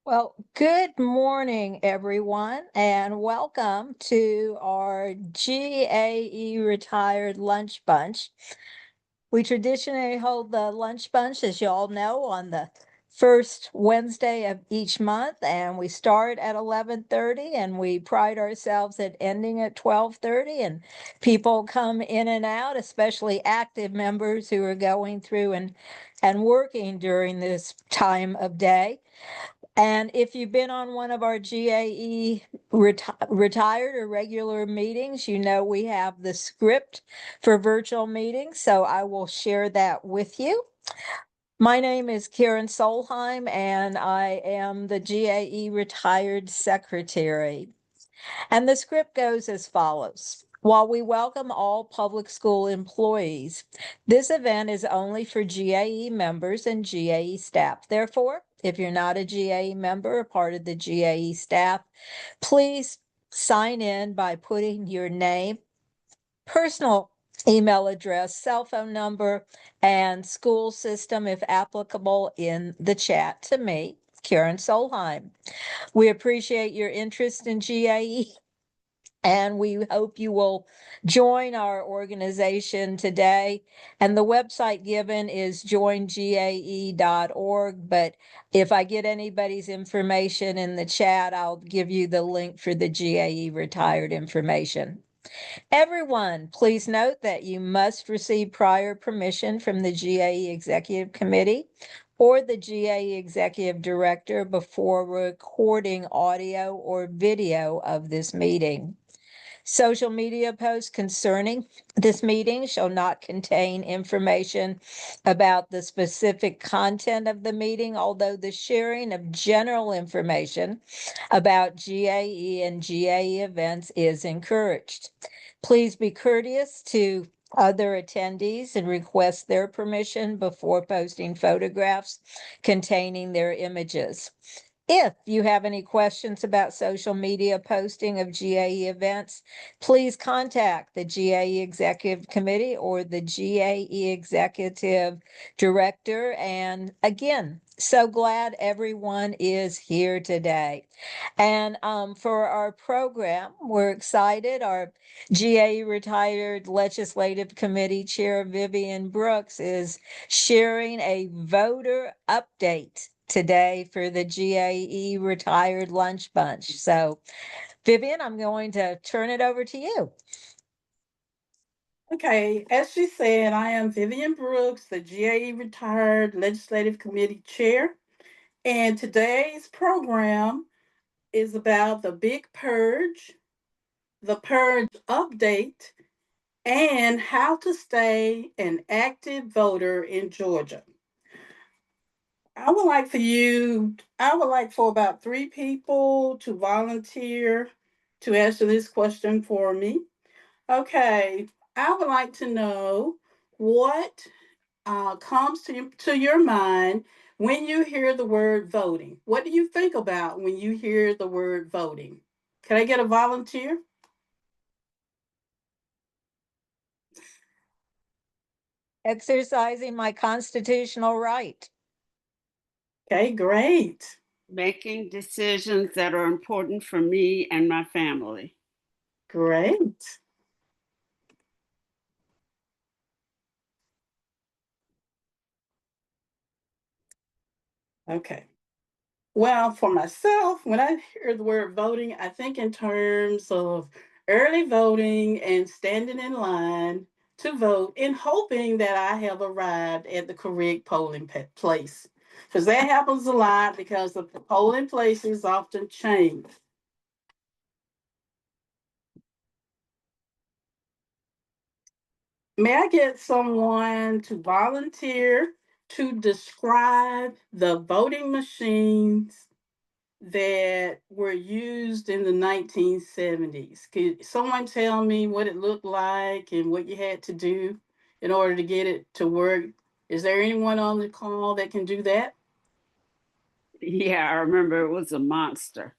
Well, good morning, everyone, and welcome to our GAE Retired Lunch Bunch. We traditionally hold the lunch bunch, as you all know, on the first Wednesday of each month, and we start at 11:30, and we pride ourselves at ending at 12:30, and people come in and out, especially active members who are going through and working during this time of day. And if you've been on one of our GAE retired or regular meetings, you know we have the script for virtual meetings, so I will share that with you. My name is Karen Solheim, and I am the GAE retired secretary. And the script goes as follows. While we welcome all public school employees, this event is only for GAE members and GAE staff. Therefore, if you're not a GAE member or part of the GAE staff, please sign in by putting your name, personal email address, cell phone number, and school system, if applicable, in the chat to me, Karen Solheim. We appreciate your interest in GAE, and we hope you will join our organization today. And the website given is joingae.org. But if I get anybody's information in the chat, I'll give you the link for the GAE retired information. Everyone, please note that you must receive prior permission from the GAE Executive Committee or the GAE Executive Director before recording audio or video of this meeting. Social media posts concerning this meeting shall not contain information about the specific content of the meeting, although the sharing of general information about GAE and GAE events is encouraged. Please be courteous to other attendees and request their permission before posting photographs containing their images. If you have any questions about social media posting of GAE events, please contact the GAE Executive Committee or the GAE Executive Director. And again, so glad everyone is here today. And for our program, we're excited. Our GAE retired Legislative Committee Chair Vivian Brooks is sharing a voter update today for the GAE retired lunch bunch. So Vivian, I'm going to turn it over to you. Okay, as she said, I am Vivian Brooks, the GAE Retired Legislative Committee Chair, and today's program is about the big purge, the purge update, and how to stay an active voter in Georgia. I would like for about 3 people to volunteer to answer this question for me. Okay, I would like to know what comes to your mind when you hear the word voting. What do you think about when you hear the word voting? Can I get a volunteer? Exercising my constitutional right. Okay, great. Making decisions that are important for me and my family. Great. Okay. Well, for myself, when I hear the word voting, I think in terms of early voting and standing in line to vote and hoping that I have arrived at the correct polling place. Because that happens a lot because the polling places often change. May I get someone to volunteer to describe the voting machines that were used in the 1970s? Could someone tell me what it looked like and what you had to do in order to get it to work? Is there anyone on the call that can do that? Yeah, I remember it was a monster.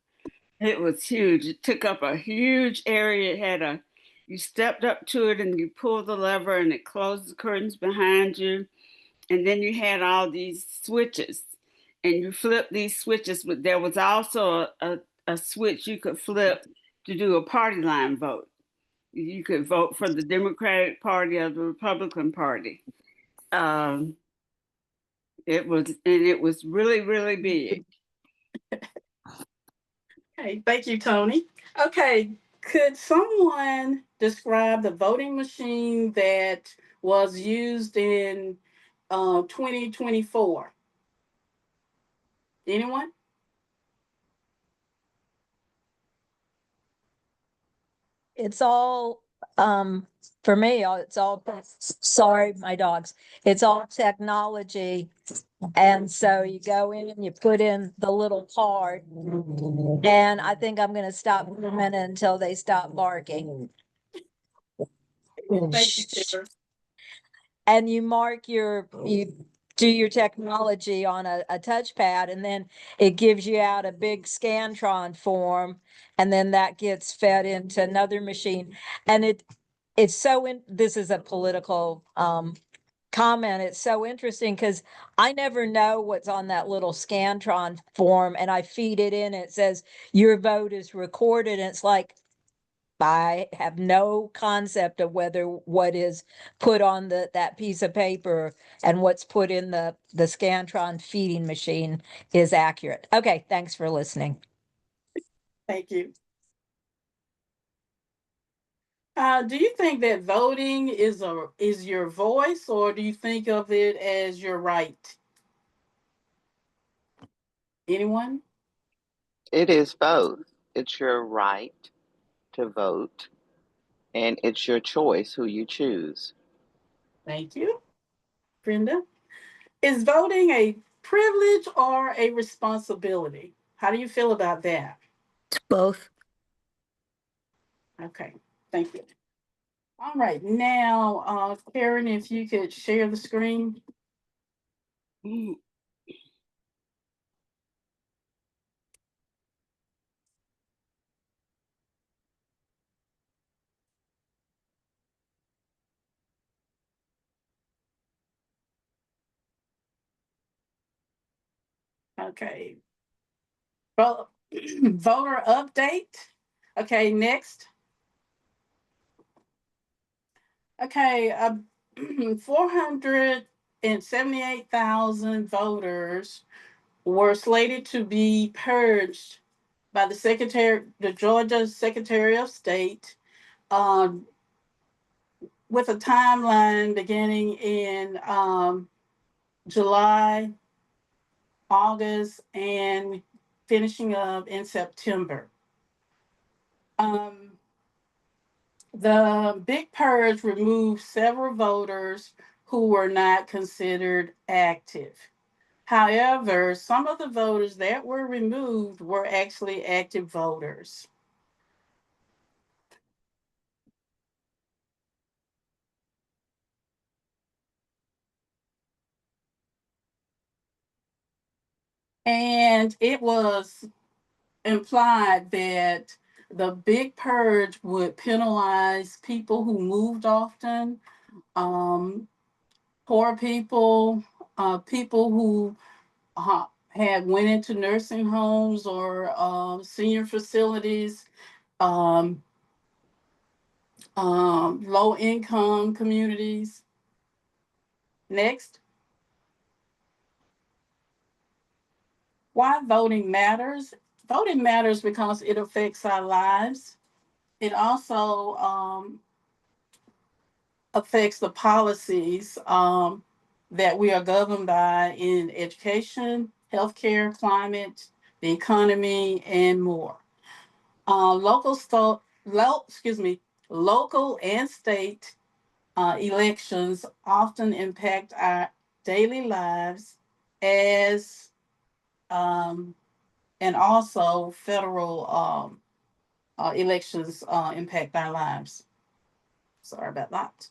It was huge. It took up a huge area. You stepped up to it and you pulled the lever and it closed the curtains behind you. And then you had all these switches. and you flip these switches, but there was also a switch you could flip to do a party line vote. You could vote for the Democratic Party or the Republican Party. Um, it was really, really big. Okay, thank you, Tony. Okay, could someone describe the voting machine that was used in 2024? Anyone? It's all for me, it's all sorry, my dogs. It's all technology. And so you go in and you put in the little card. And I think I'm gonna stop for a minute until they stop barking. Thank you, Sarah. And you do your technology on a touchpad, and then it gives you out a big Scantron form, and then that gets fed into another machine. And it's this is a political comment. It's so interesting because I never know what's on that little Scantron form, and I feed it in. It says your vote is recorded, and it's like I have no concept of whether what is put on that piece of paper and what's put in the Scantron feeding machine is accurate. Okay, thanks for listening. Thank you. Do you think that voting is your voice, or do you think of it as your right? Anyone? It is both. It's your right to vote, and it's your choice who you choose. Thank you, Brenda. Is voting a privilege or a responsibility? How do you feel about that? Both. Okay, thank you. All right, now, Karen, if you could share the screen. Mm. Okay. Well, voter update. Okay, next. Okay, 478,000 voters were slated to be purged by the Georgia Secretary of State, um, with a timeline beginning in July, August, and finishing up in September. Um, the Big Purge removed several voters who were not considered active. However, some of the voters that were removed were actually active voters. And it was implied that the Big Purge would penalize people who moved often, um, poor people, people who had went into nursing homes or senior facilities, um, low income communities. Next, why voting matters. Voting matters because it affects our lives. It also affects the policies that we are governed by in education, healthcare, climate, the economy, and more. Local and state elections often impact our daily lives as um, and also federal elections impact our lives. Sorry about that.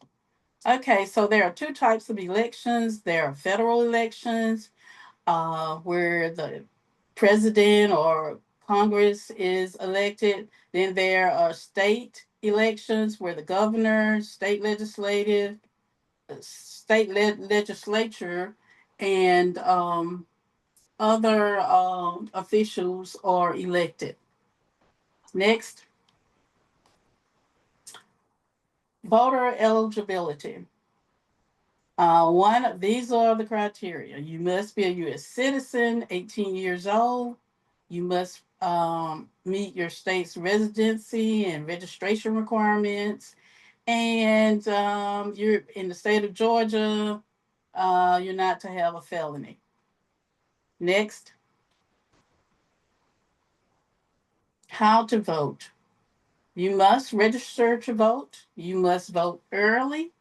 Okay, so there are two types of elections. There are federal elections, where the president or Congress is elected. Then there are state elections where the governor, state legislative, legislature, and other officials are elected. Next, voter eligibility. These are the criteria. You must be a U.S. citizen, 18 years old. You must meet your state's residency and registration requirements. And you're in the state of Georgia, you're not to have a felony. Next, how to vote. You must register to vote. You must vote early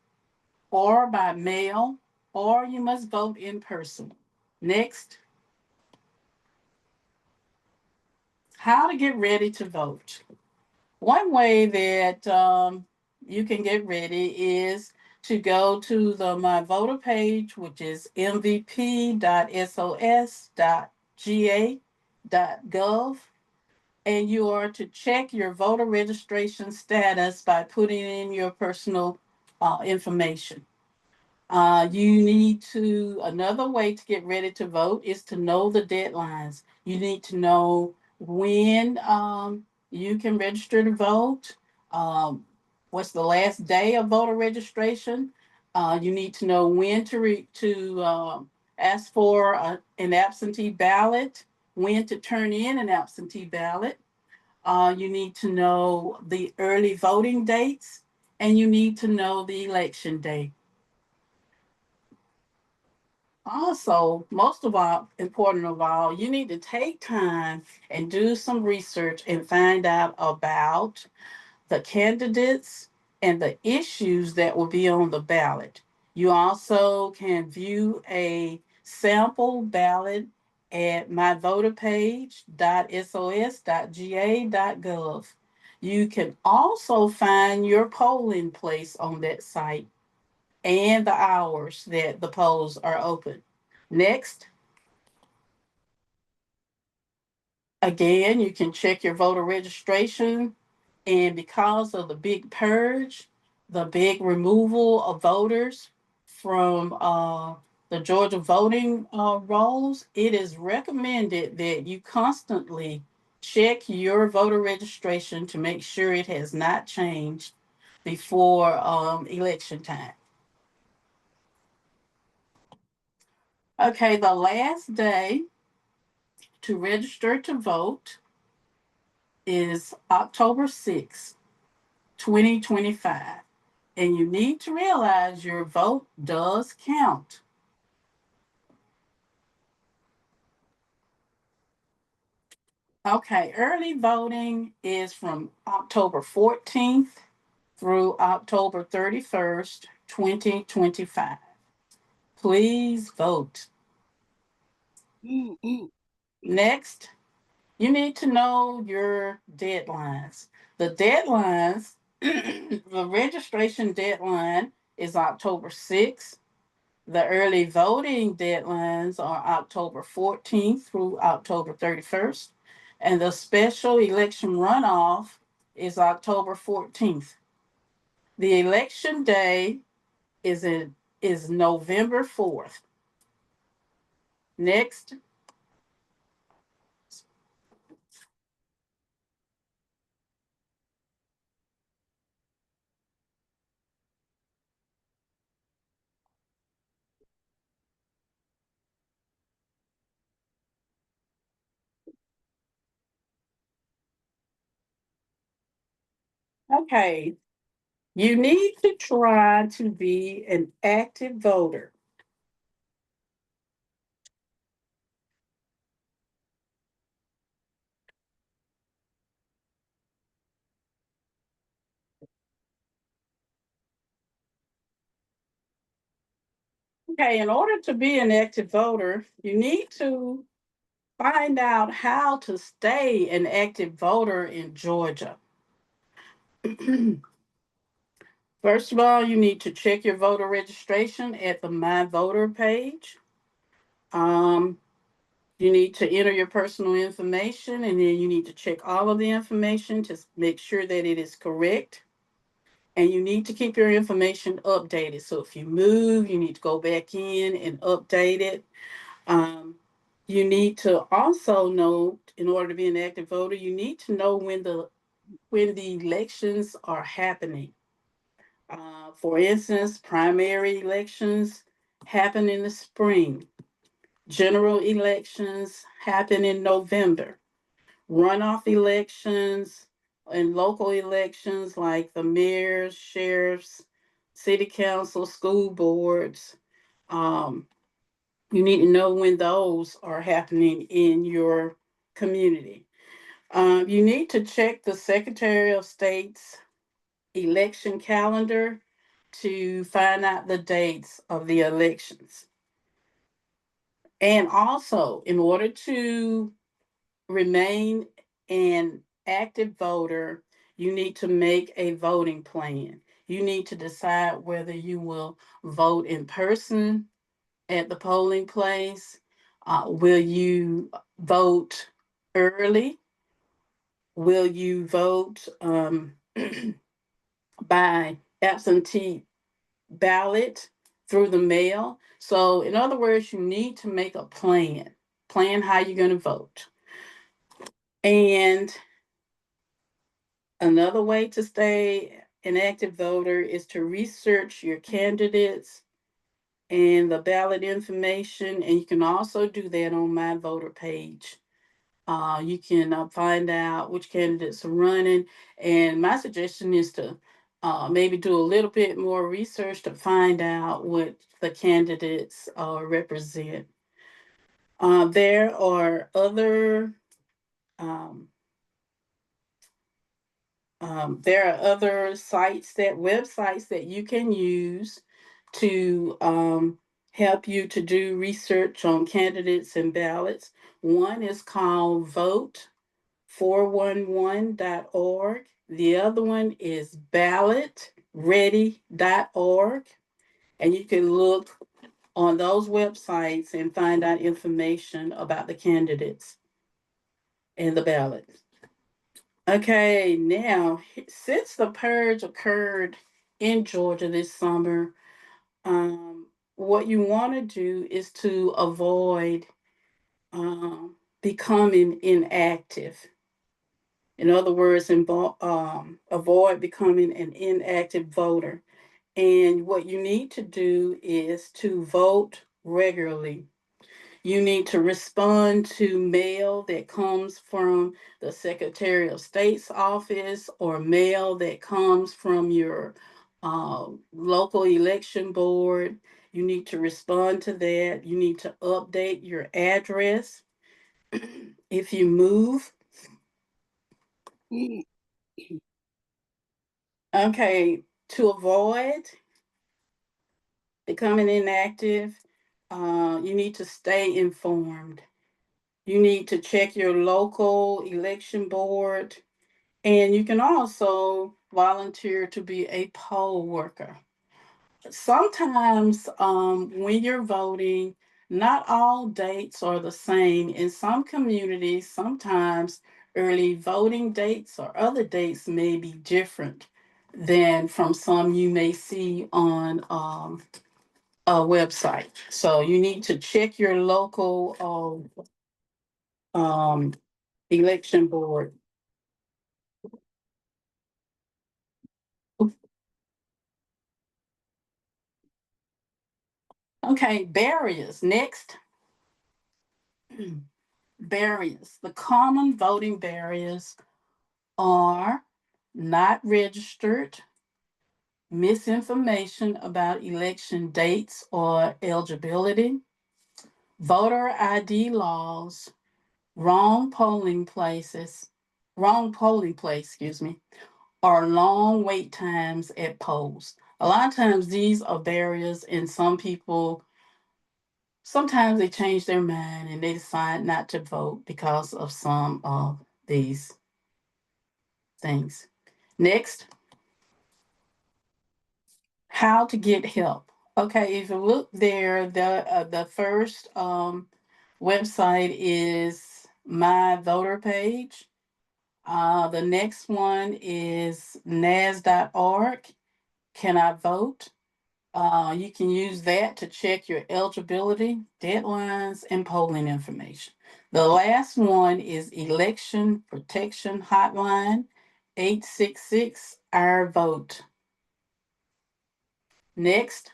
or by mail, or you must vote in person. Next, how to get ready to vote. One way that you can get ready is to go to the My Voter page, which is mvp.sos.ga.gov, and you are to check your voter registration status by putting in your personal information. Another way to get ready to vote is to know the deadlines. You need to know when you can register to vote, um, what's the last day of voter registration. You need to know when to ask for an absentee ballot, when to turn in an absentee ballot. You need to know the early voting dates, and you need to know the election day. Also, most of all, important of all, you need to take time and do some research and find out about the candidates and the issues that will be on the ballot. You also can view a sample ballot at myvoterpage.sos.ga.gov. You can also find your polling place on that site and the hours that the polls are open. Next, again, you can check your voter registration. And because of the big purge, the big removal of voters from the Georgia voting rolls, it is recommended that you constantly check your voter registration to make sure it has not changed before election time. Okay, the last day to register to vote is October 6th, 2025. And you need to realize your vote does count. Okay, early voting is from October 14th through October 31st, 2025. Please vote. Next, you need to know your deadlines. The deadlines, the registration deadline is October 6th. The early voting deadlines are October 14th through October 31st. And the special election runoff is October 14th. The election day is November 4th. Next, okay, you need to try to be an active voter. Okay, in order to be an active voter, you need to find out how to stay an active voter in Georgia. First of all, you need to check your voter registration at the My Voter page. Um, you need to enter your personal information, and then you need to check all of the information to make sure that it is correct. And you need to keep your information updated. So if you move, you need to go back in and update it. Um, You need to also know, in order to be an active voter, you need to know when the elections are happening. For instance, primary elections happen in the spring. General elections happen in November. Runoff elections and local elections like the mayors, sheriffs, city council, school boards. Um, you need to know when those are happening in your community. You need to check the Secretary of State's election calendar to find out the dates of the elections. And also, in order to remain an active voter, you need to make a voting plan. You need to decide whether you will vote in person at the polling place. Will you vote early? Will you vote by absentee ballot through the mail? So, in other words, you need to make a plan how you're going to vote. And another way to stay an active voter is to research your candidates and the ballot information. And you can also do that on my voter page. You can find out which candidates are running. And my suggestion is to maybe do a little bit more research to find out what the candidates represent. There are other um, websites that you can use to help you to do research on candidates and ballots. One is called vote411.org. The other one is ballotready.org. And you can look on those websites and find out information about the candidates and the ballots. Okay, now, since the purge occurred in Georgia this summer, what you want to do is to avoid becoming inactive. In other words, avoid becoming an inactive voter. And what you need to do is to vote regularly. You need to respond to mail that comes from the Secretary of State's office or mail that comes from your local election board. You need to respond to that. You need to update your address. If you move, okay, to avoid becoming inactive, you need to stay informed. You need to check your local election board, and you can also volunteer to be a poll worker. Sometimes, when you're voting, not all dates are the same. In some communities, sometimes early voting dates or other dates may be different than from some you may see on a website. So you need to check your local election board. Okay, barriers. Next, barriers. The common voting barriers are not registered, misinformation about election dates or eligibility, voter ID laws, wrong polling place, or long wait times at polls. A lot of times these are barriers, and some people sometimes they change their mind and they decide not to vote because of some of these things. Next, how to get help. Okay, if you look there, the first website is my voter page. The next one is nas.org. Can I vote? You can use that to check your eligibility, deadlines, and polling information. The last one is Election Protection Hotline, 866 Our Vote. Next.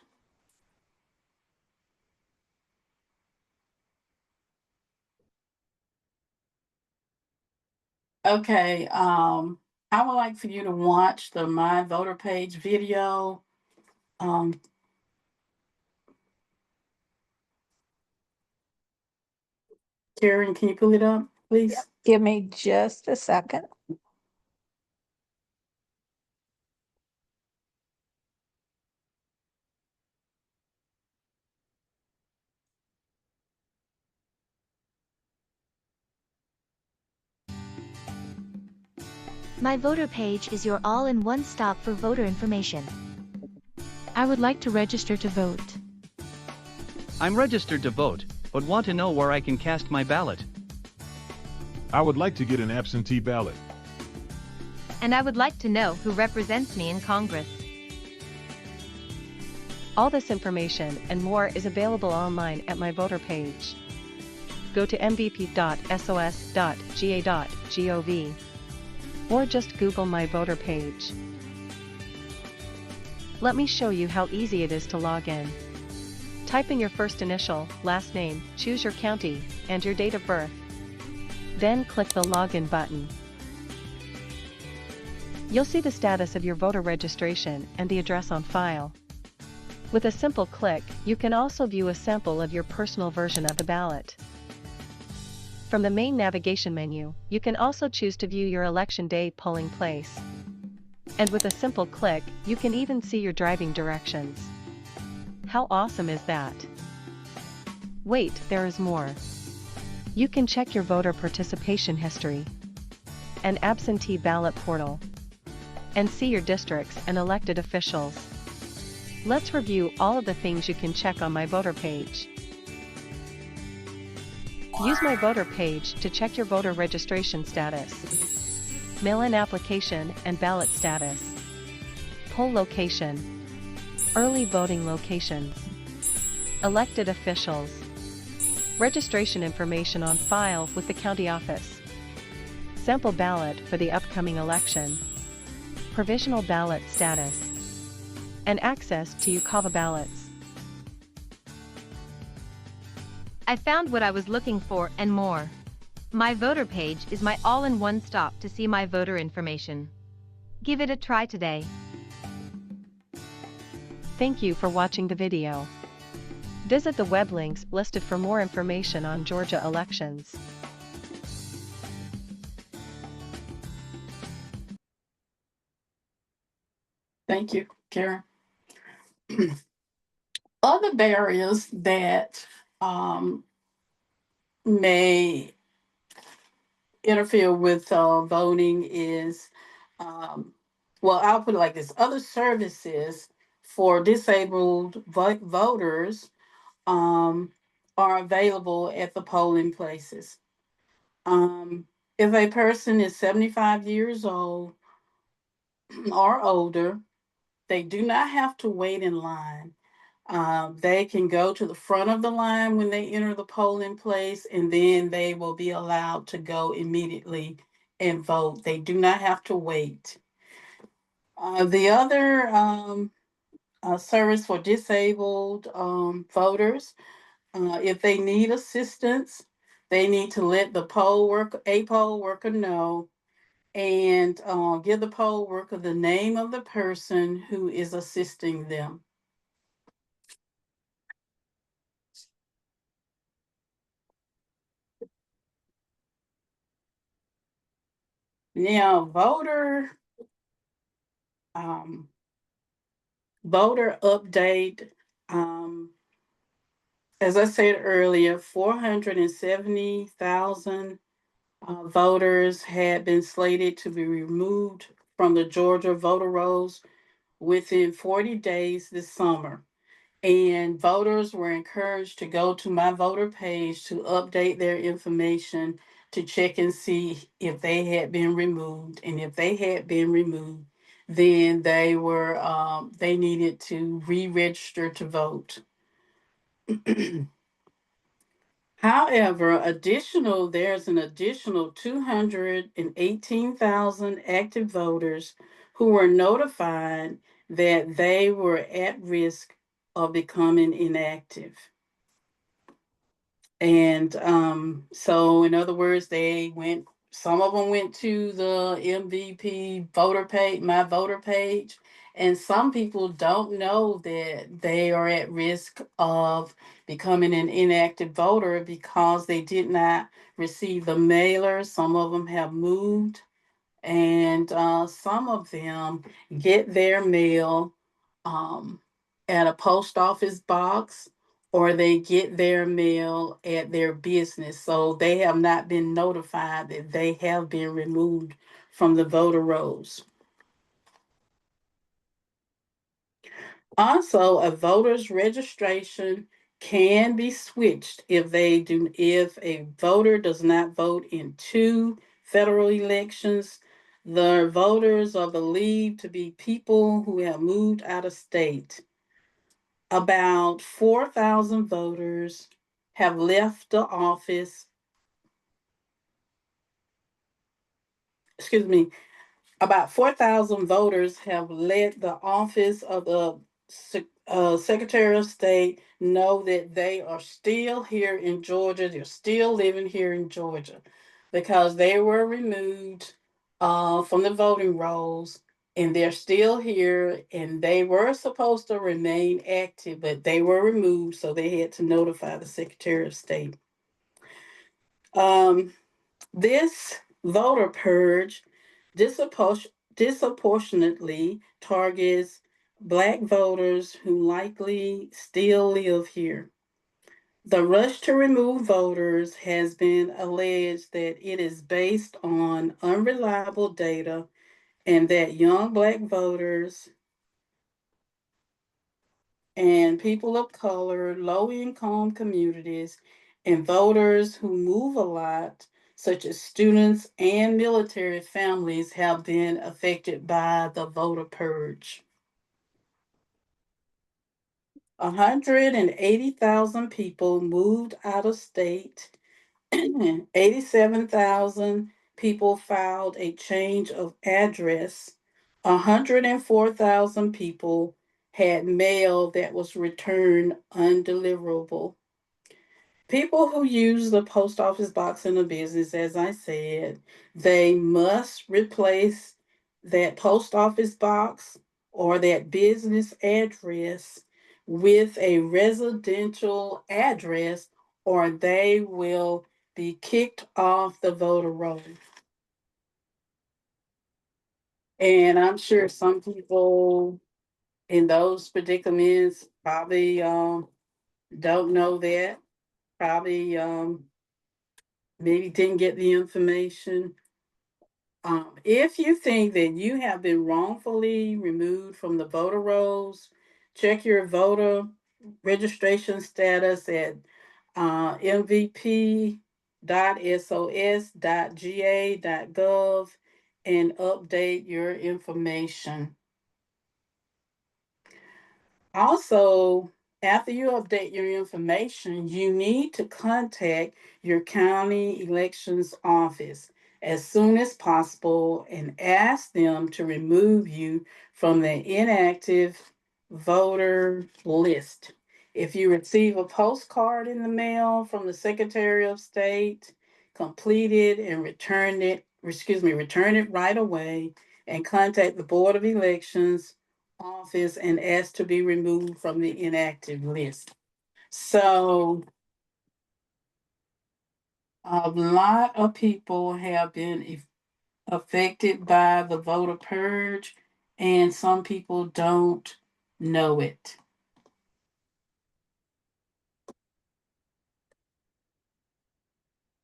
Okay, I would like for you to watch the My Voter Page video. Karen, can you pull it up, please? Yep. Give me just a second. My Voter Page is your all-in-one stop for voter information. I would like to register to vote. I'm registered to vote, but want to know where I can cast my ballot. I would like to get an absentee ballot. And I would like to know who represents me in Congress. All this information and more is available online at my voter page. Go to mvp.sos.ga.gov or just Google my voter page. Let me show you how easy it is to log in. Type in your first initial, last name, choose your county, and your date of birth. Then click the Login button. You'll see the status of your voter registration and the address on file. With a simple click, you can also view a sample of your personal version of the ballot. From the main navigation menu, you can also choose to view your election day polling place. And with a simple click, you can even see your driving directions. How awesome is that? Wait, there is more. You can check your voter participation history, an absentee ballot portal, and see your districts and elected officials. Let's review all of the things you can check on my voter page. Use my voter page to check your voter registration status, mail-in application and ballot status, poll location, early voting locations, elected officials, registration information on file with the county office, sample ballot for the upcoming election, provisional ballot status, and access to UCAVA ballots. I found what I was looking for and more. My Voter Page is my all-in-one stop to see my voter information. Give it a try today. Thank you for watching the video. Visit the web links listed for more information on Georgia elections. Thank you, Karen. Other barriers that may interfere with voting is, well, I'll put it like this: other services for disabled voters are available at the polling places. If a person is 75 years old or older, they do not have to wait in line. They can go to the front of the line when they enter the polling place, and then they will be allowed to go immediately and vote. They do not have to wait. The other service for disabled voters, if they need assistance, they need to let a poll worker know, and give the poll worker the name of the person who is assisting them. Now, voter update. As I said earlier, 470,000 voters had been slated to be removed from the Georgia voter rolls within 40 days this summer. And voters were encouraged to go to my voter page to update their information to check and see if they had been removed. And if they had been removed, then they needed to re-register to vote. However, there's an additional 218,000 active voters who were notified that they were at risk of becoming inactive. And so, in other words, some of them went to the MVP voter page, my voter page, and some people don't know that they are at risk of becoming an inactive voter because they did not receive the mailer. Some of them have moved, and some of them get their mail um, at a post office box, or they get their mail at their business. So they have not been notified that they have been removed from the voter rolls. Also, a voter's registration can be switched if a voter does not vote in two federal elections. The voters are believed to be people who have moved out of state. About 4,000 voters have left the office. Excuse me. About 4,000 voters have let the office of the Secretary of State know that they are still here in Georgia. They're still living here in Georgia because they were removed from the voting rolls, and they're still here, and they were supposed to remain active, but they were removed, so they had to notify the Secretary of State. Um, this voter purge disproportionately targets Black voters who likely still live here. The rush to remove voters has been alleged that it is based on unreliable data and that young Black voters and people of color, low income communities, and voters who move a lot, such as students and military families, have been affected by the voter purge. 180,000 people moved out of state. 87,000 people filed a change of address. 104,000 people had mail that was returned undeliverable. People who use the post office box in a business, as I said, they must replace that post office box or that business address with a residential address, or they will be kicked off the voter roll. And I'm sure some people in those predicaments probably don't know that, probably maybe didn't get the information. If you think that you have been wrongfully removed from the voter rolls, check your voter registration status at mvp.sos.ga.gov and update your information. Also, after you update your information, you need to contact your county elections office as soon as possible and ask them to remove you from the inactive voter list. If you receive a postcard in the mail from the Secretary of State, complete it and return it right away and contact the Board of Elections office and asked to be removed from the inactive list. So a lot of people have been affected by the voter purge, and some people don't know it.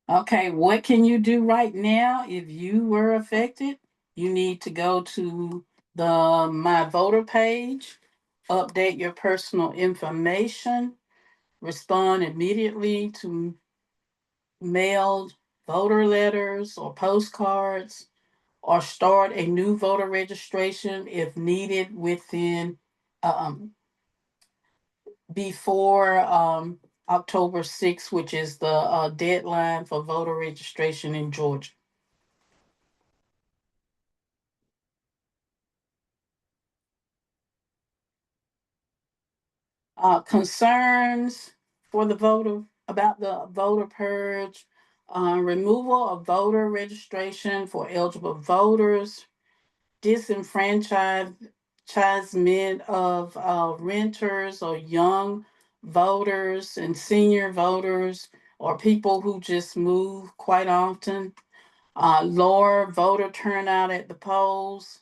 Okay, what can you do right now if you were affected? You need to go to the My Voter page, update your personal information, respond immediately to mailed voter letters or postcards, or start a new voter registration if needed within before October 6th, which is the deadline for voter registration in Georgia. Concerns for the voter about the voter purge, removal of voter registration for eligible voters, disenfranchisement of renters or young voters and senior voters or people who just move quite often, lower voter turnout at the polls.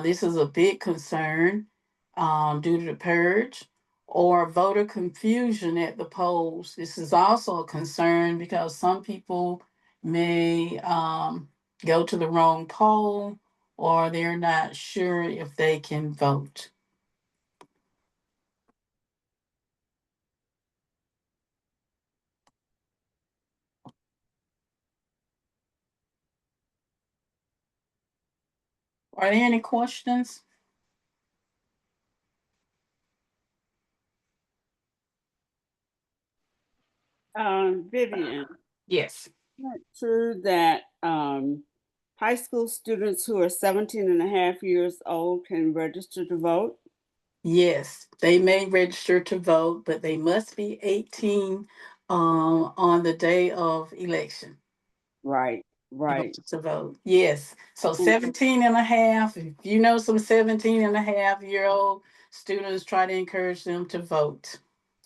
This is a big concern due to the purge, or voter confusion at the polls. This is also a concern because some people may go to the wrong poll or they're not sure if they can vote. Are there any questions? Vivian, Yes. isn't it true that high school students who are 17 and a half years old can register to vote? Yes, they may register to vote, but they must be 18 on the day of election. Right, right. To vote. Yes. So And 17 and a half, if you know some 17 and a half year old students, try to encourage them to vote.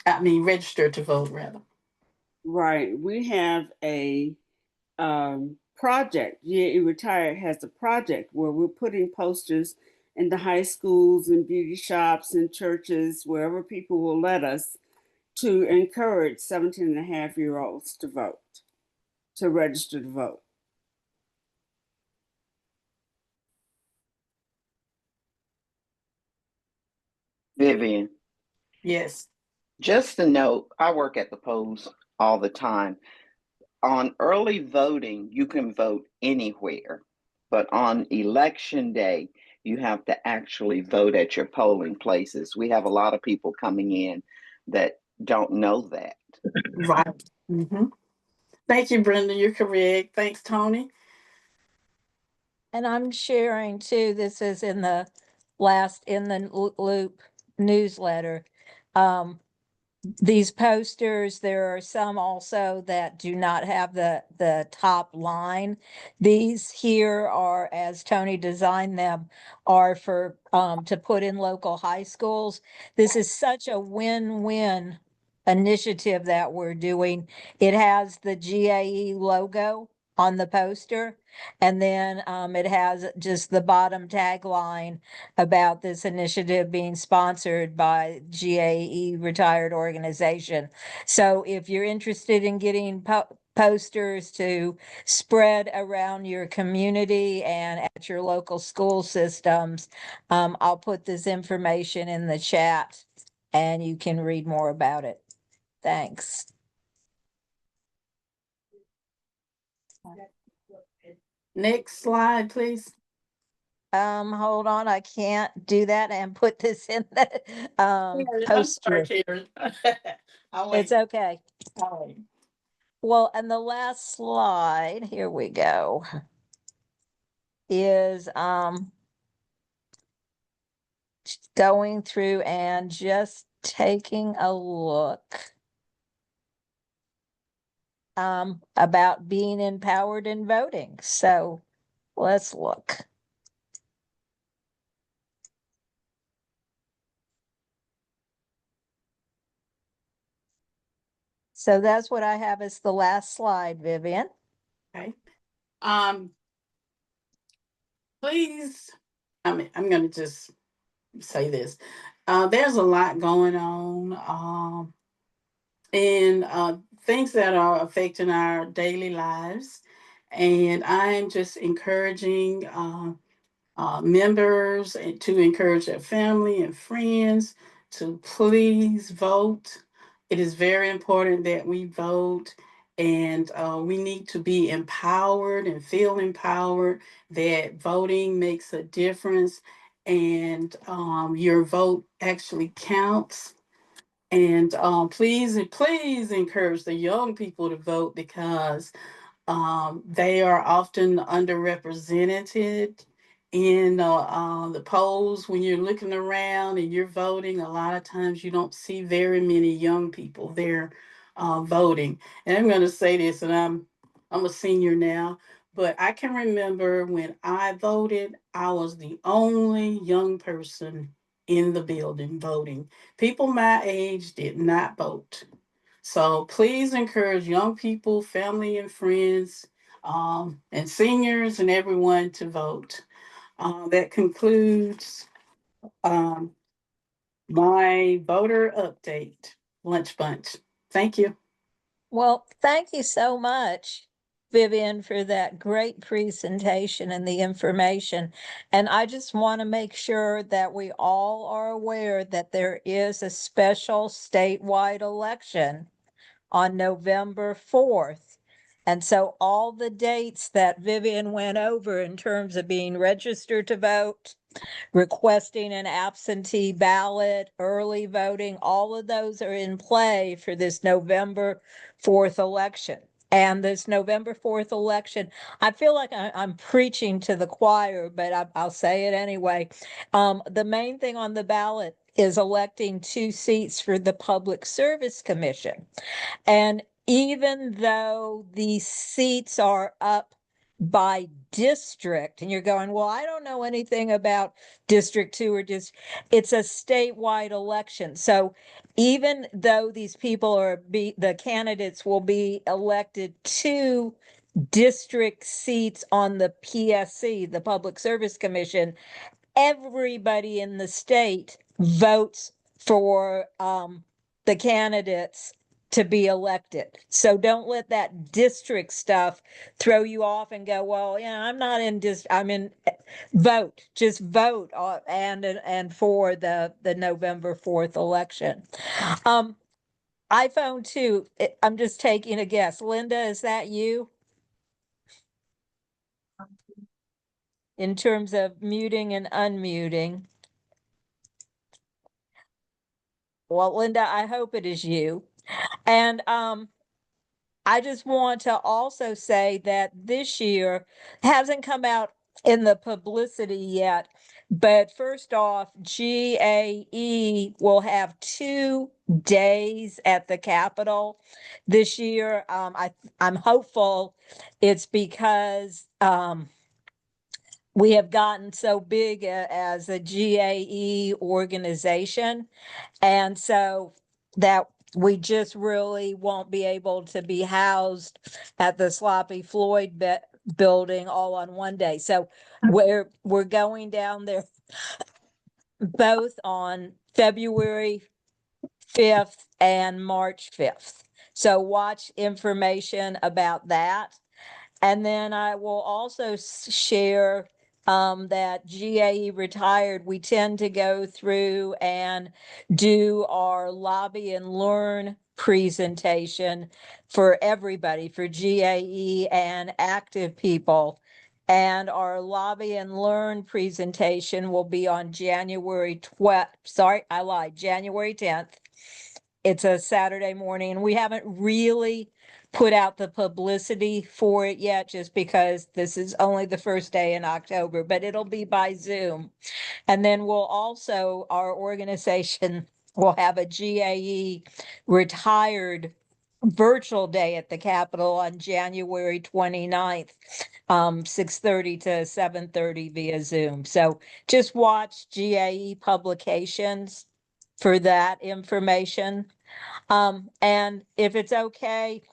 I mean, register to vote rather. right, we have a project. GAE-Retired has a project where we're putting posters in the high schools and beauty shops and churches, wherever people will let us, to encourage 17 and a half year olds to vote, to register to vote. Vivian, Yes. just a note, I work at the polls all the time. On early voting, you can vote anywhere, but on election day, you have to actually vote at your polling places. We have a lot of people coming in that don't know that. Right. Mm-hmm. Thank you, Brenda. You're correct. Thanks, Tony. And I'm sharing too, this is in the last in the loop newsletter. These posters, there are some also that do not have the top line. These here are, as Tony designed them, are for to put in local high schools. This is such a win-win initiative that we're doing. It has the GAE logo on the poster, and then it has just the bottom tagline about this initiative being sponsored by GAE Retired organization. So if you're interested in getting posters to spread around your community and at your local school systems, I'll put this information in the chat and you can read more about it. Thanks. Next slide, please. Hold on, I can't do that and put this in the poster. Karen. It's okay. All right. Well, and the last slide, here we go, is going through and just taking a look about being empowered in voting. So let's look. So that's what I have as the last slide, Vivian. Okay. Please, I'm going to just say this. There's a lot going on and things that are affecting our daily lives. And I'm just encouraging members to encourage their family and friends to please vote. It is very important that we vote. And we need to be empowered and feel empowered that voting makes a difference, and your vote actually counts. And please, please encourage the young people to vote, because they are often underrepresented in the polls. When you're looking around and you're voting, a lot of times you don't see very many young people there voting. And I'm going to say this, and I'm a senior now, but I can remember when I voted, I was the only young person in the building voting. People my age did not vote. So please encourage young people, family and friends, and seniors and everyone to vote. That concludes um, my voter update lunch bunch. Thank you. Well, thank you so much, Vivian, for that great presentation and the information. And I just want to make sure that we all are aware that there is a special statewide election on November 4th. And so all the dates that Vivian went over in terms of being registered to vote, requesting an absentee ballot, early voting, all of those are in play for this November 4th election. And this November 4th election, I feel like I'm preaching to the choir, but I'll say it anyway. The main thing on the ballot is electing 2 seats for the Public Service Commission. And even though these seats are up by district, and you're going, well, I don't know anything about District 2 or it's a statewide election. So even though these people the candidates will be elected to district seats on the PSC, the Public Service Commission, everybody in the state votes for the candidates to be elected. So don't let that district stuff throw you off and go, well, yeah, I'm not in I'm in vote. Just vote and for the November 4th election. iPhone 2, I'm just taking a guess. Linda, is that you? In terms of muting and unmuting. Well, Linda, I hope it is you. And I just want to also say that this year hasn't come out in the publicity yet. But first off, GAE will have 2 days at the Capitol this year. I'm hopeful it's because we have gotten so big as a GAE organization. And so that we just really won't be able to be housed at the Sloppy Floyd building all on one day. So we're going down there both on February 5th and March 5th. So watch information about that. And then I will also share that GAE-Retired, we tend to go through and do our lobby and learn presentation for everybody, for GAE and active people. And our lobby and learn presentation will be on January 12th. Sorry, I lied, January 10th. It's a Saturday morning, and we haven't really put out the publicity for it yet, just because this is only the first day in October, but it'll be by Zoom. And then our organization will have a GAE retired virtual day at the Capitol on January 29th, 6:30 to 7:30 via Zoom. So just watch GAE publications for that information. And if it's okay,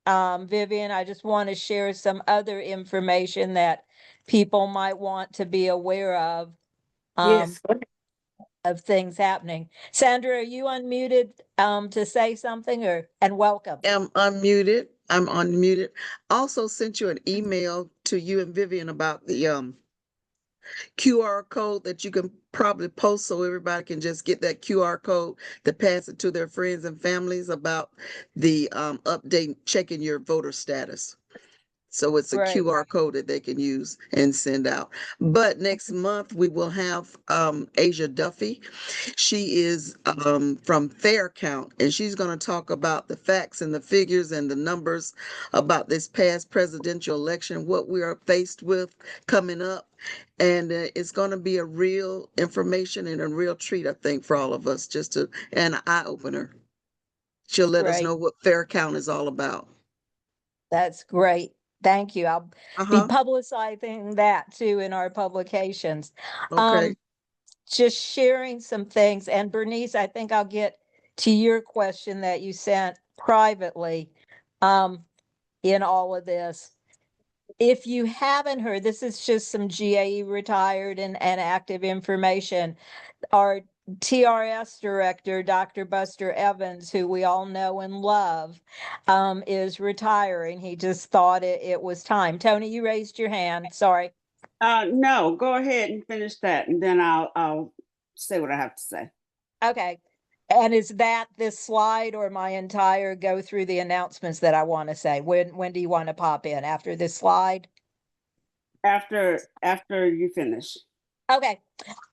Vivian, I just want to share some other information that people might want to be aware Yes. of things happening. Sandra, are you unmuted to say something and welcome? Am unmuted. I'm unmuted. Also sent you an email to you and Vivian about the QR code that you can probably post so everybody can just get that QR code to pass it to their friends and families about the update, checking your voter status. So it's a Great. QR code that they can use and send out. But next month we will have Asia Duffy. She is from Fair Count, and she's going to talk about the facts and the figures and the numbers about this past presidential election, what we are faced with coming up. And it's going to be a real information and a real treat, I think, for all of us, just to an eye opener. She'll let us Great. know what Fair Count is all about. That's great. Thank you. I'll be Uh-huh. publicizing that too in our publications. Okay. Just sharing some things. And Bernice, I think I'll get to your question that you sent privately in all of this. If you haven't heard, this is just some GAE retired and active information. Our TRS director, Dr. Buster Evans, who we all know and love, is retiring. He just thought it was time. Tony, you raised your hand. Sorry. No, go ahead and finish that, and then I'll say what I have to say. Okay. And is that this slide or my entire go through the announcements that I want to say? When do you want to pop in? After this slide? After you finish. Okay.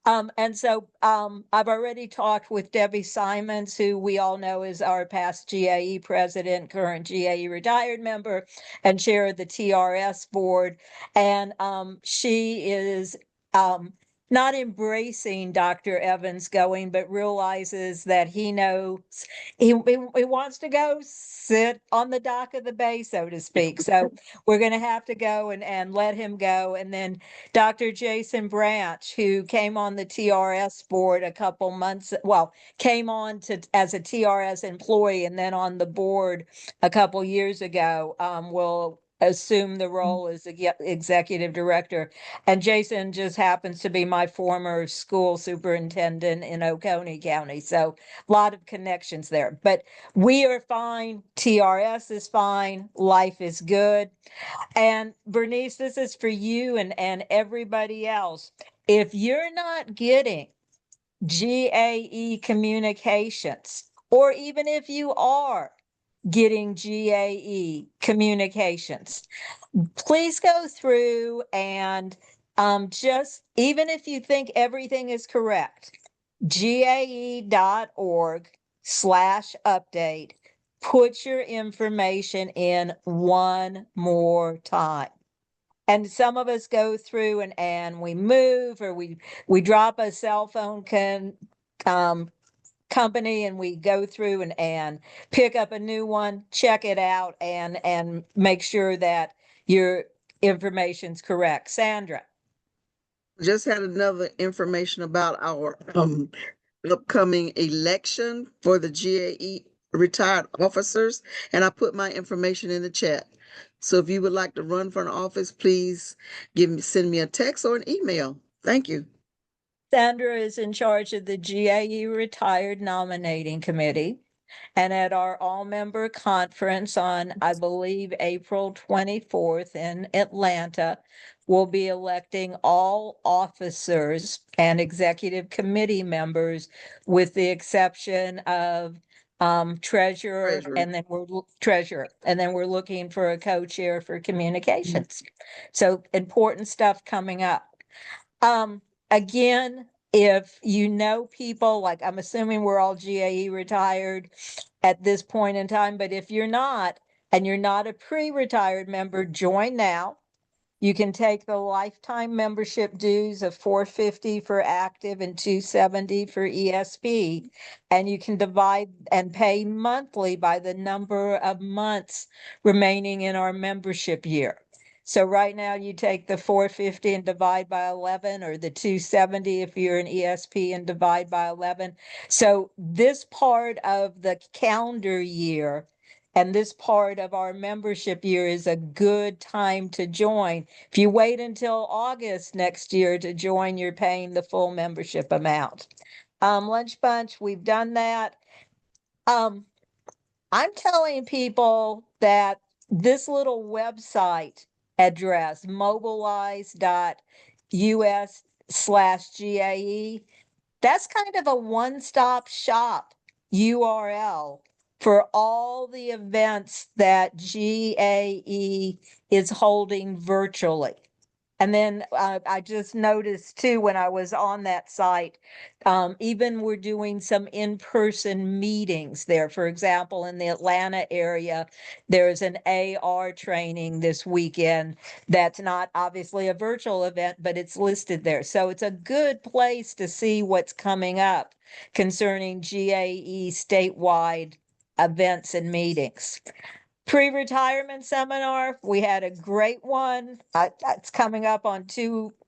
And so I've already talked with Debbie Simons, who we all know is our past GAE president, current GAE retired member, and chair of the TRS board. And she is not embracing Dr. Evans going, but realizes that he knows he wants to go sit on the dock of the bay, so to speak. So we're going to have to go and let him go. And then Dr. Jason Branch, who came on the TRS board a couple months, well, came on as a TRS employee and then on the board a couple years ago, will assume the role as executive director. And Jason just happens to be my former school superintendent in Oconee County. So a lot of connections there. But we are fine. TRS is fine. Life is good. And Bernice, this is for you and everybody else. If you're not getting GAE communications, or even if you are getting GAE communications, please go through and just, even if you think everything is correct, gae.org/update, put your information in one more time. And some of us go through and we move, or we drop a cell phone company, and we go through and pick up a new one, check it out, and make sure that your information's correct. Sandra. Just had another information about our upcoming election for the GAE retired officers, and I put my information in the chat. So if you would like to run for an office, please send me a text or an email. Thank you. Sandra is in charge of the GAE Retired Nominating Committee. And at our all-member conference on, I believe, April 24th in Atlanta, we'll be electing all officers and executive committee members, with the exception of treasurer, and then we're looking for a co-chair for communications. So important stuff coming up. Again, if you know people, like I'm assuming we're all GAE retired at this point in time, but if you're not, and you're not a pre-retired member, join now. You can take the lifetime membership dues of $450 for active and $270 for ESP, and you can divide and pay monthly by the number of months remaining in our membership year. So right now you take the $450 and divide by 11, or the $270 if you're an ESP and divide by 11. So this part of the calendar year and this part of our membership year is a good time to join. If you wait until August next year to join, you're paying the full membership amount. Lunch Bunch, we've done that. I'm telling people that this little website address, mobilize.ga US/GAE. That's kind of a one-stop shop URL for all the events that GAE is holding virtually. And then I just noticed too, when I was on that site, even we're doing some in-person meetings there. For example, in the Atlanta area, there's an AR training this weekend. That's not obviously a virtual event, but it's listed there. So it's a good place to see what's coming up concerning GAE statewide events and meetings. Pre-retirement seminar, we had a great one. That's coming up on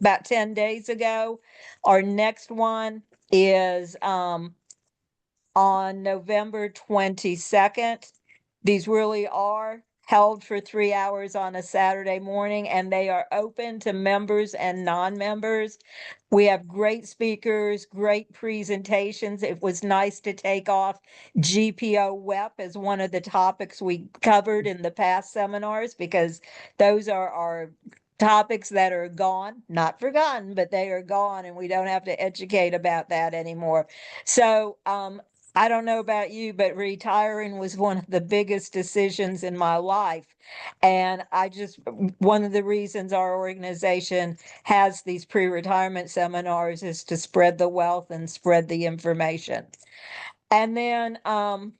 about 10 days ago. Our next one is on November 22nd. These really are held for 3 hours on a Saturday morning, and they are open to members and non-members. We have great speakers, great presentations. It was nice to take off GPO WEP as one of the topics we covered in the past seminars, because those are our topics that are gone, not forgotten, but they are gone, and we don't have to educate about that anymore. So I don't know about you, but retiring was one of the biggest decisions in my life. And one of the reasons our organization has these pre-retirement seminars is to spread the wealth and spread the information. And then TRS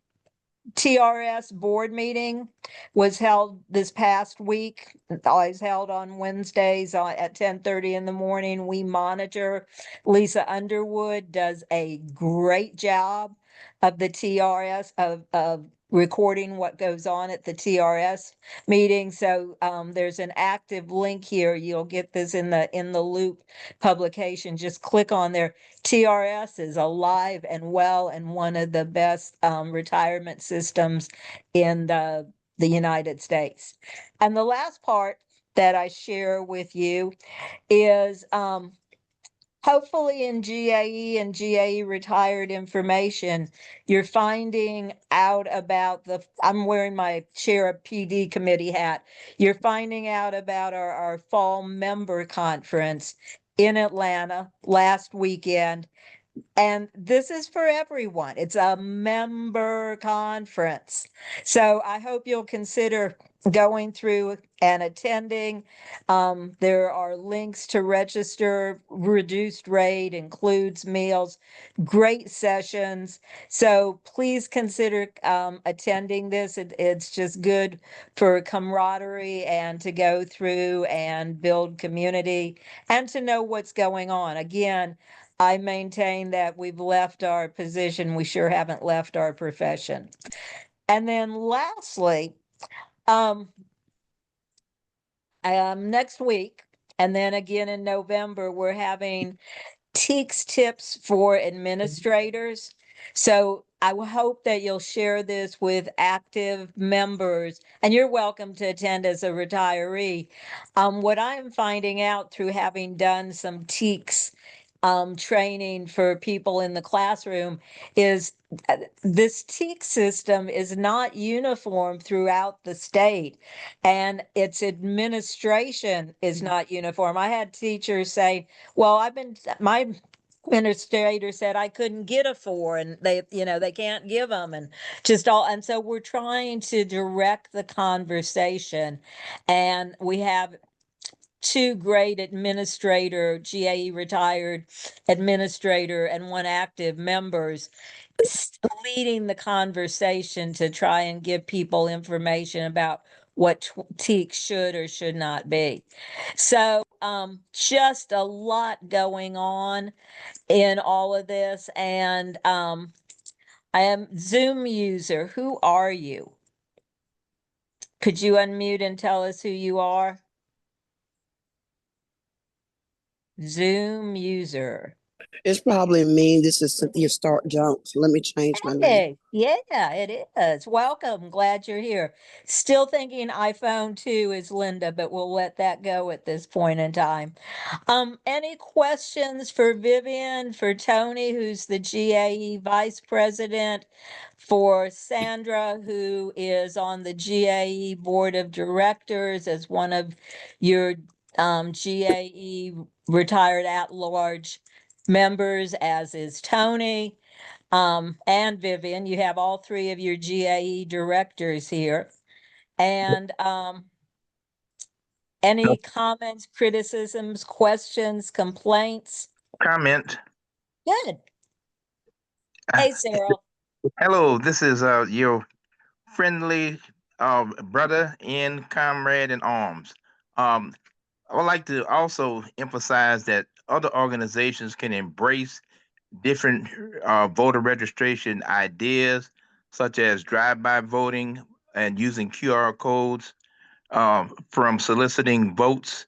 board meeting was held this past week. It's always held on Wednesdays at 10:30 in the morning. We monitor. Lisa Underwood does a great job of the TRS of recording what goes on at the TRS meeting. So there's an active link here. You'll get this in the Loop publication. Just click on there. TRS is alive and well and one of the best retirement systems in the United States. And the last part that I share with you is hopefully in GAE and GAE-Retired information, you're finding out about I'm wearing my chair of PD committee hat. You're finding out about our fall member conference in Atlanta last weekend. And this is for everyone. It's a member conference. So I hope you'll consider going through and attending. There are links to register. Reduced rate includes meals, great sessions. So please consider attending this. It's just good for camaraderie and to go through and build community and to know what's going on. Again, I maintain that we've left our position. We sure haven't left our profession. And then lastly, next week, and then again in November, we're having TEACS tips for administrators. So I hope that you'll share this with active members, and you're welcome to attend as a retiree. What I'm finding out through having done some TEACS training for people in the classroom is this TEACS system is not uniform throughout the state, and its administration is not uniform. I had teachers say, well, my administrator said I couldn't get a 4 and they can't give them and and so we're trying to direct the conversation, and we have 2 great GAE-Retired administrator and 1 active members leading the conversation to try and give people information about what TEACS should or should not be. So just a lot going on in all of this. And I am Zoom user. Who are you? Could you unmute and tell us who you are? Zoom user. It's probably me. This is Cynthia Stark Jones. Let me change my name. Hey, yeah, it is. Welcome. Glad you're here. Still thinking iPhone 2 is Linda, but we'll let that go at this point in time. Any questions for Vivian, for Tony, who's the GAE Vice President, for Sandra, who is on the GAE Board of Directors as one of your GAE retired at-large members, as is Tony, and Vivian. You have all three of your GAE directors here. And any comments, criticisms, questions, complaints? Comment. Good. Hey, Cyril. Hello, this is your friendly brother and comrade in arms. Um, I would like to also emphasize that other organizations can embrace different voter registration ideas, such as drive-by voting and using QR codes, from soliciting votes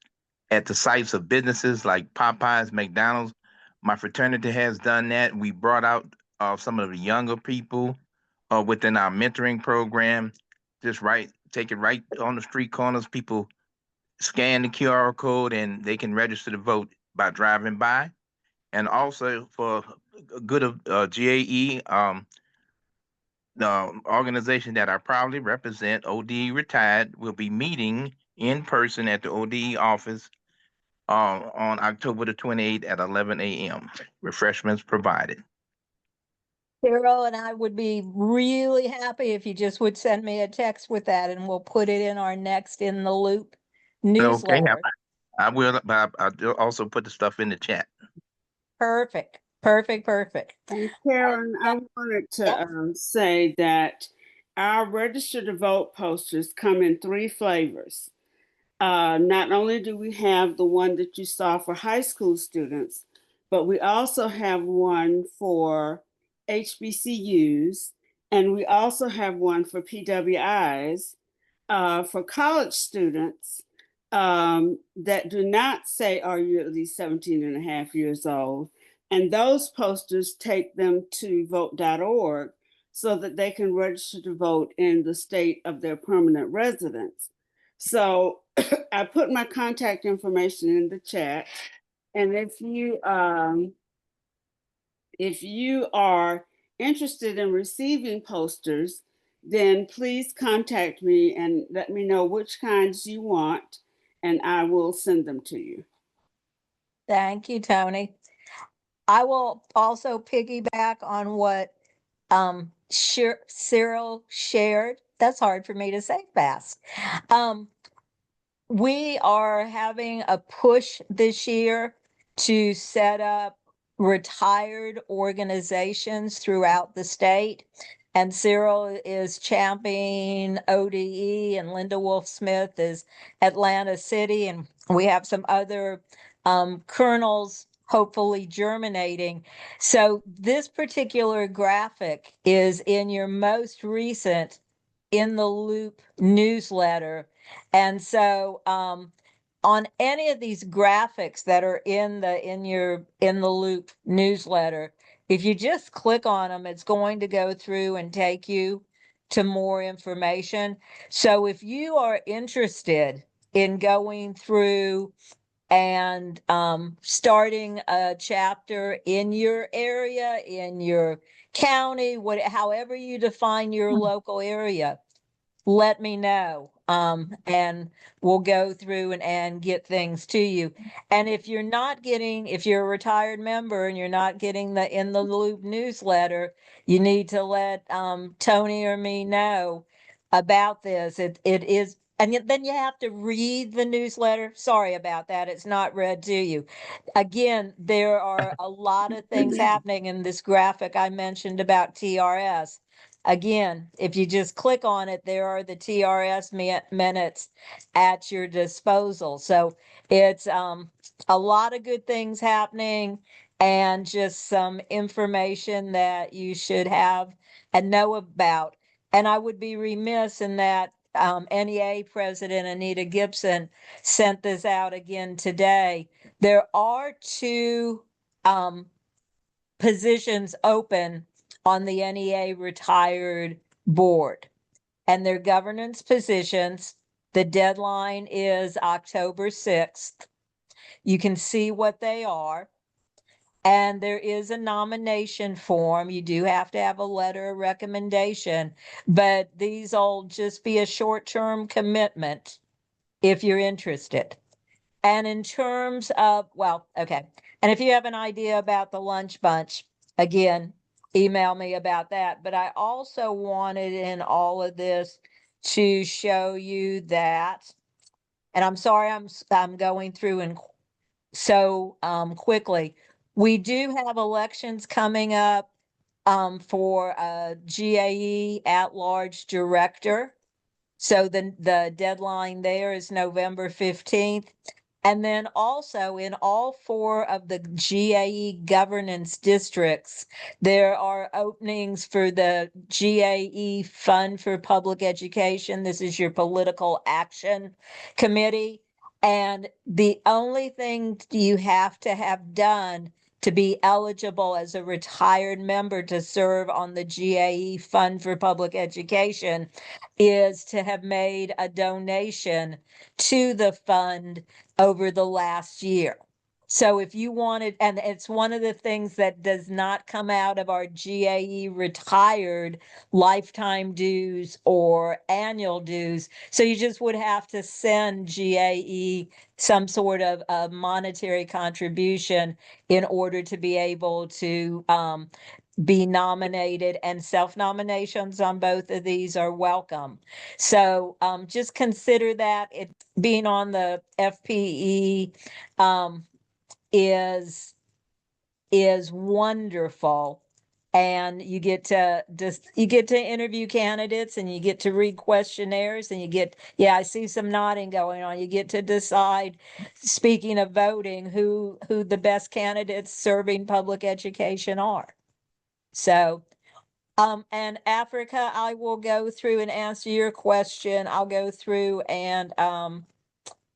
at the sites of businesses like Popeyes, McDonald's. My fraternity has done that. We brought out some of the younger people within our mentoring program. Just take it right on the street corners. People scan the QR code and they can register to vote by driving by. And also for good of GAE, the organization that I proudly represent, ODE Retired, will be meeting in person at the ODE office on October the 28th at 11 a.m. Refreshments provided. Cyril, and I would be really happy if you just would send me a text with that, and we'll put it in our next In the Loop Okay, newsletter. I will, but I'll also put the stuff in the chat. Perfect, perfect, perfect. And Karen, I wanted to say that our register to vote posters come in 3 flavors. Not only do we have the one that you saw for high school students, but we also have one for HBCUs, and we also have one for PWIs, for college students that do not say, are you at least 17 and a half years old? And those posters take them to vote.org so that they can register to vote in the state of their permanent residence. So I put my contact information in the chat. And if you are interested in receiving posters, then please contact me and let me know which kinds you want, and I will send them to you. Thank you, Tony. I will also piggyback on what Cyril shared. That's hard for me to say fast. We are having a push this year to set up retired organizations throughout the state. And Cyril is championing ODE, and Linda Wolf Smith is Atlanta City. And we have some other kernels hopefully germinating. So this particular graphic is in your most recent In the Loop newsletter. And so on any of these graphics that are in your In the Loop newsletter, if you just click on them, it's going to go through and take you to more information. So if you are interested in going through and starting a chapter in your area, in your county, however you define your local area, let me know. And we'll go through and get things to you. And if you're a retired member and you're not getting the In the Loop newsletter, you need to let Tony or me know about this. It is, and then you have to read the newsletter. Sorry about that. It's not read to you. Again, there are a lot of things happening in this graphic I mentioned about TRS. Again, if you just click on it, there are the TRS minutes at your disposal. So it's a lot of good things happening, and just some information that you should have and know about. And I would be remiss in that NEA President Anita Gibson sent this out again today. There are 2 positions open on the NEA Retired board, and their governance positions. The deadline is October 6th. You can see what they are. And there is a nomination form. You do have to have a letter of recommendation, but these will just be a short-term commitment if you're interested. And in terms of, well, okay. And if you have an idea about the lunch bunch, again, email me about that. But I also wanted in all of this to show you that, and I'm sorry I'm going through and so quickly. We do have elections coming up for a GAE at-large director. So the deadline there is November 15th. And then also in all 4 of the GAE governance districts, there are openings for the GAE Fund for Public Education. This is your political action committee. And the only thing you have to have done to be eligible as a retired member to serve on the GAE Fund for Public Education is to have made a donation to the fund over the last year. So if you wanted, and it's one of the things that does not come out of our GAE retired lifetime dues or annual dues. So you just would have to send GAE some sort of a monetary contribution in order to be able to be nominated, and self-nominations on both of these are welcome. So just consider that it being on the FPE is wonderful. And you get to interview candidates, and you get to read questionnaires, and I see some nodding going on. You get to decide, speaking of voting, who the best candidates serving public education are. So, and Africa, I will go through and answer your question. I'll go through and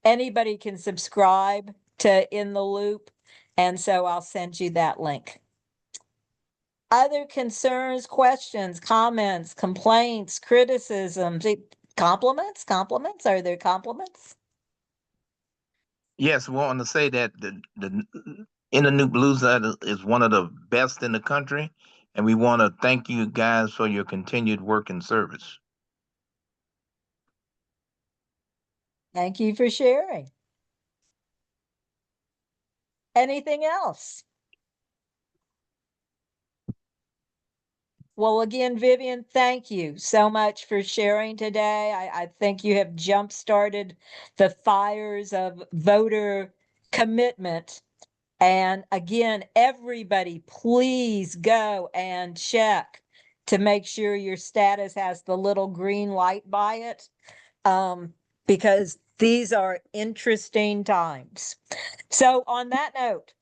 anybody can subscribe to In the Loop. And so I'll send you that link. Other concerns, questions, comments, complaints, criticisms, compliments? Are there compliments? Yes, we want to say that the In the New Blues is one of the best in the country, and we want to thank you guys for your continued work and service. Thank you for sharing. Anything else? Well, again, Vivian, thank you so much for sharing today. I think you have jump-started the fires of voter commitment. And again, everybody, please go and check to make sure your status has the little green light by it, because these are interesting times. So on that note,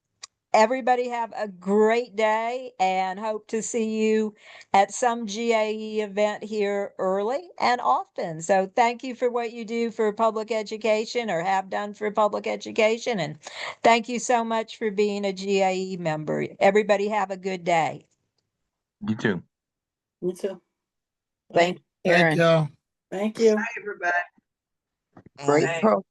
everybody have a great day, and hope to see you at some GAE event here early and often. So thank you for what you do for public education, or have done for public education. And thank you so much for being a GAE member. Everybody have a good day. You too. You too. Thank you, Thank Aaron. y'all. Thank you. Hi, everybody. Great program.